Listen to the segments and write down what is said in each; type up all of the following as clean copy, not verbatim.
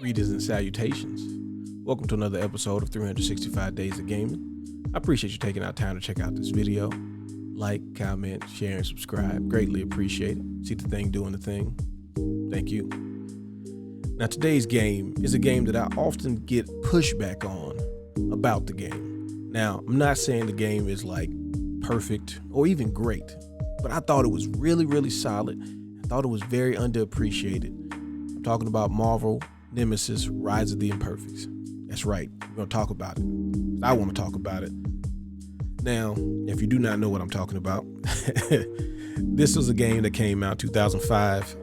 Greetings and salutations. Welcome to another episode of 365 Days of Gaming. I appreciate you taking out time to check out this video. Like, comment, share, and subscribe. Greatly appreciate it. See the thing doing the thing. Thank you. Now, today's game is a game that I often get pushback on about the game. Now, I'm not saying the game is like perfect or even great, but I thought it was really solid. I thought it was very underappreciated. I'm talking about Marvel Nemesis, Rise of the Imperfects. That's right. We're going to talk about it. I want to talk about it. Now, if you do not know what I'm talking about, this was a game that came out 2005,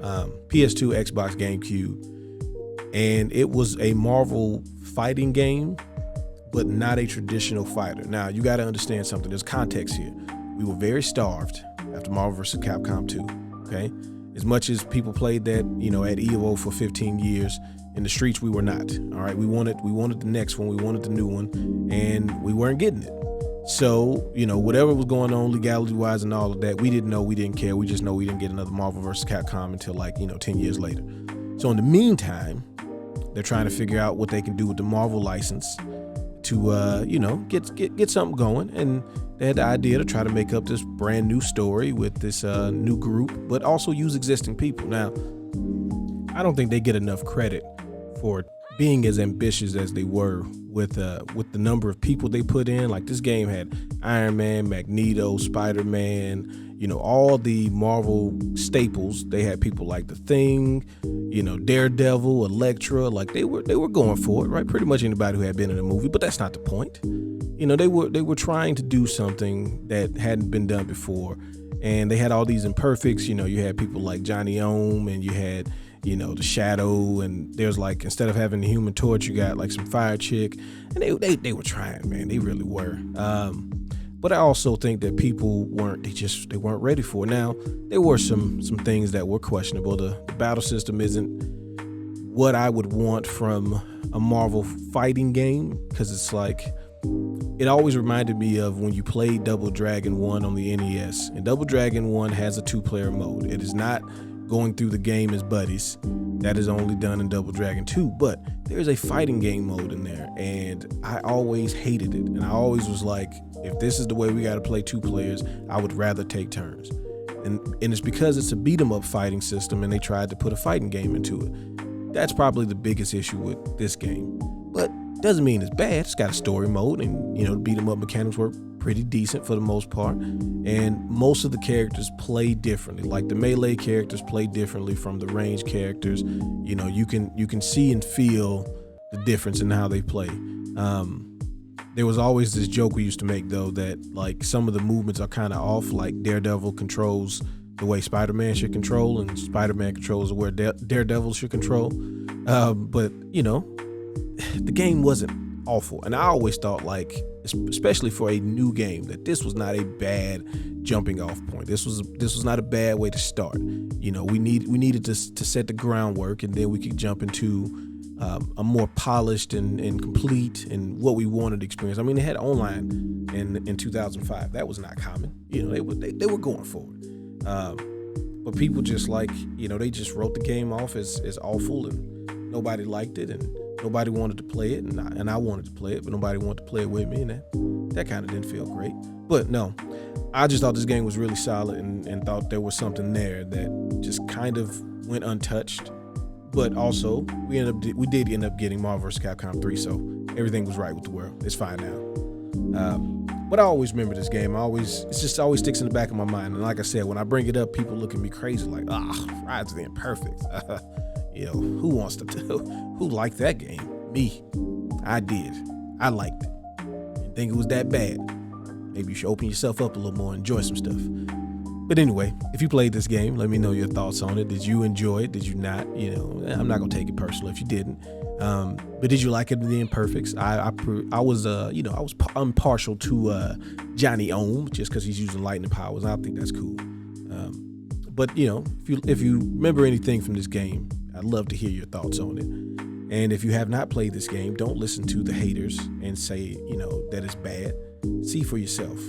PS2, Xbox, GameCube, and it was a Marvel fighting game, but not a traditional fighter. Now, you got to understand something. There's context here. We were very starved after Marvel vs. Capcom 2, okay? As much as people played that, at EVO for 15 years, in the streets, we were not. All right, we wanted the next one, we wanted the new one, and we weren't getting it. So, whatever was going on legality-wise and all of that, we didn't know, we didn't care. We just know we didn't get another Marvel vs. Capcom until 10 years later. So in the meantime, they're trying to figure out what they can do with the Marvel license to, get something going. And they had the idea to try to make up this brand new story with this new group, but also use existing people. Now, I don't think they get enough credit for being as ambitious as they were with the number of people they put in. Like, this game had Iron Man, Magneto, Spider-Man, all the Marvel staples. They had people like The Thing, Daredevil, Elektra. Like, they were going for it, right? Pretty much anybody who had been in a movie, but that's not the point. They were trying to do something that hadn't been done before, and they had all these imperfects. You had people like Johnny Ohm, and you had the Shadow, and there's like, instead of having the Human Torch, you got like some Fire Chick, and they were trying, man. They really were. But I also think that people weren't ready for it. Now, there were some things that were questionable. The battle system isn't what I would want from a Marvel fighting game, because it's like, it always reminded me of when you played Double Dragon 1 on the NES. And Double Dragon 1 has a 2-player mode. It is not going through the game as buddies. That is only done in Double Dragon 2, but there's a fighting game mode in there, and I always hated it. And I always was like, if this is the way we got to play 2 players, I would rather take turns. And it's because it's a beat 'em up fighting system, and they tried to put a fighting game into it. That's probably the biggest issue with this game, but doesn't mean it's bad. It's got a story mode, and the beat 'em up mechanics work pretty decent for the most part, and most of the characters play differently. Like, the melee characters play differently from the ranged characters. You can see and feel the difference in how they play. There was always this joke we used to make, though, that like some of the movements are kind of off. Like, Daredevil controls the way Spider-Man should control, and Spider-Man controls where Daredevil should control. But the game wasn't awful, and I always thought, like, especially for a new game, that this was not a bad jumping off point. This was not a bad way to start. We needed to set the groundwork, and then we could jump into a more polished and complete and what we wanted experience. I mean, they had online in 2005. That was not common. They were going for it. But people just they just wrote the game off as awful, and nobody liked it, and nobody wanted to play it, and I wanted to play it, but nobody wanted to play it with me, and that kind of didn't feel great. But no, I just thought this game was really solid, and thought there was something there that just kind of went untouched. But also, we did end up getting Marvel vs. Capcom 3, so everything was right with the world. It's fine now. But I always remember this game. It just always sticks in the back of my mind. And like I said, when I bring it up, people look at me crazy, like, Rise of the Imperfects. Who wants to who liked that game? Me. I did. I liked it. Didn't think it was that bad. Maybe you should open yourself up a little more and enjoy some stuff. But anyway, if you played this game, let me know your thoughts on it. Did you enjoy it? Did you not? I'm not gonna take it personal if you didn't. But did you like it, the Imperfects? I was impartial to Johnny Ohm, just because he's using lightning powers. I think that's cool. But if you remember anything from this game, I'd love to hear your thoughts on it. And if you have not played this game, don't listen to the haters and say, that it's bad. See for yourself.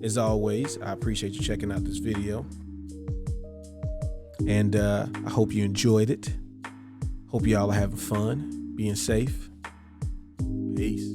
As always, I appreciate you checking out this video. And I hope you enjoyed it. Hope y'all are having fun, being safe. Peace.